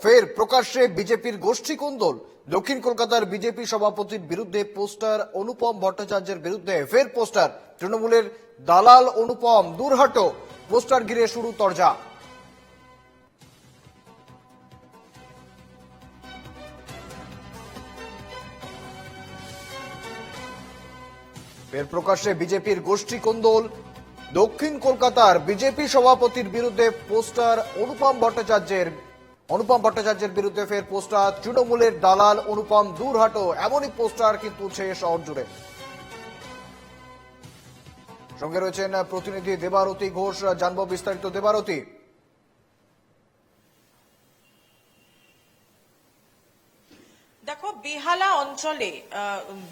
ফের প্রকাশ্যে বিজেপির গোষ্ঠী কোন্দল। দক্ষিণ কলকাতার বিজেপি সভাপতির বিরুদ্ধে পোস্টার, অনুপম ভট্টাচার্যের বিরুদ্ধে ফের পোস্টার। তৃণমূলের দালাল অনুপম, দূর হাটো, পোস্টার ঘিরে শুরু তরজা। ফের প্রকাশ্যে বিজেপির গোষ্ঠী কোন্দল। দক্ষিণ কলকাতার বিজেপি সভাপতির বিরুদ্ধে পোস্টার, অনুপম ভট্টাচার্যের বিরুদ্ধে ফের পোস্টার। তৃণমূলের দালাল অনুপম, দূর হাটো, এমনই পোস্টার কিন্তু উঠছে শহর জুড়ে। সঙ্গে রয়েছেন প্রতিনিধি দেবারতী ঘোষ, জানবো বিস্তারিত। দেবারতী, দেখো, বেহালা অঞ্চলে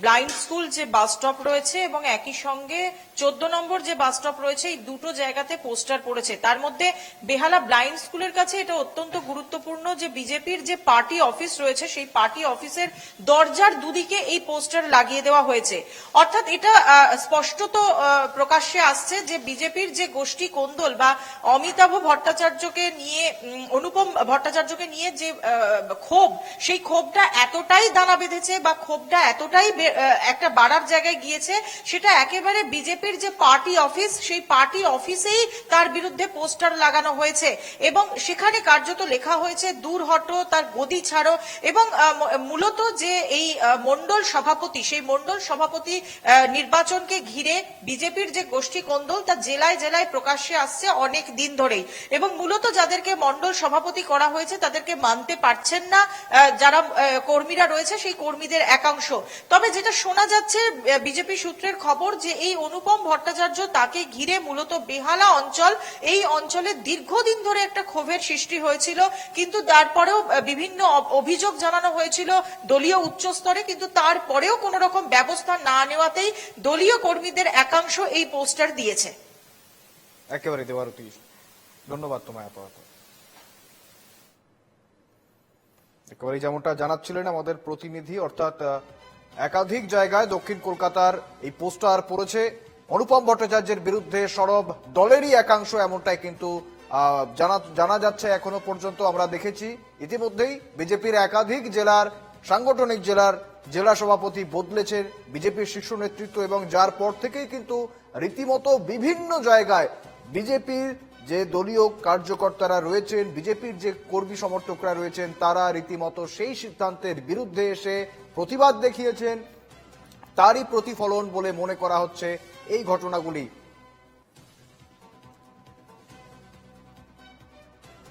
ব্লাইন্ড স্কুল যে বাস স্টপ রয়েছে এবং একই সঙ্গে 14 নম্বর যে বাস স্টপ রয়েছে, এই দুটো জায়গাতে পোস্টার পড়েছে। তার মধ্যে বেহালা ব্লাইন্ড স্কুলের কাছে এটা অত্যন্ত গুরুত্বপূর্ণ যে বিজেপির যে পার্টি অফিস রয়েছে, সেই পার্টি অফিসের দরজার দুদিকে এই পোস্টার লাগিয়ে দেওয়া হয়েছে। অর্থাৎ এটা স্পষ্টত প্রকাশ্যে আসছে যে বিজেপির যে গোষ্ঠী কোন্দল বা অমিতাভ ভট্টাচার্যকে নিয়ে, অনুপম ভট্টাচার্যকে নিয়ে যে ক্ষোভ, সেই ক্ষোভটা এতটাই দানা বেঁধেছে বা ক্ষোভটা এতটাই একটা বাড়ার জায়গায় গিয়েছে, সেটা একেবারে বিজেপির যে পার্টি অফিস, সেই পার্টি অফিসেই তার বিরুদ্ধে পোস্টার লাগানো হয়েছে এবং সেখানে কার্যত লেখা হয়েছে দূর হটো, তার গদি ছাড়ো। এবং মূলত যে এই মন্ডল সভাপতি, সেই মন্ডল সভাপতি নির্বাচনকে ঘিরে বিজেপির যে গোষ্ঠী কোন্দল, তা জেলায় জেলায় প্রকাশ্যে আসছে অনেক দিন ধরেই। এবং মূলত যাদেরকে মন্ডল সভাপতি করা হয়েছে তাদেরকে মানতে পারছেন না যারা কর্মীরা রয়েছে, সেই কর্মীদের একাংশ। তবে যেটা শোনা যাচ্ছে বিজেপি সূত্রের খবর, যে এই অনুপম ভট্টাচার্য, তাকে ঘিরে মূলত বেহালা অঞ্চল, এই অঞ্চলে দীর্ঘদিন ধরে একটা ক্ষোভের সৃষ্টি হয়েছিল। কিন্তু তারপরেও বিভিন্ন অভিযোগ জানানো হয়েছিল দলীয় উচ্চ স্তরে, কিন্তু তারপরেও কোন রকম ব্যবস্থা না নেওয়াতেই দলীয় কর্মীদের একাংশ এই পোস্টার দিয়েছে। একেবারে দেবারতী, ধন্যবাদ তোমায়। একেবারে যেমনটা জানাচ্ছিলেন আমাদের প্রতিনিধি, অর্থাৎ একাধিক জায়গায় দক্ষিণ কলকাতার এই পোস্টার পড়েছে। অনুপম ভট্টাচার্যের বিরুদ্ধে সরব দলেরই একাংশ, এমনটাই কিন্তু জানা যাচ্ছে। এখনো পর্যন্ত আমরা দেখেছি ইতিমধ্যেই বিজেপির একাধিক জেলার সাংগঠনিক জেলা সভাপতি বদলেছেন বিজেপির শীর্ষ নেতৃত্ব, এবং যার পর থেকেই কিন্তু রীতিমতো বিভিন্ন জায়গায় বিজেপির যে দলীয় কার্যকর্তারা রয়েছেন, বিজেপির যে কর্মী সমর্থকরা রয়েছেন, তারা রীতিমতো সেই সিদ্ধান্তের বিরুদ্ধে এসে প্রতিবাদ দেখিয়েছেন। তারই প্রতিফলন বলে মনে করা হচ্ছে এই ঘটনাগুলি।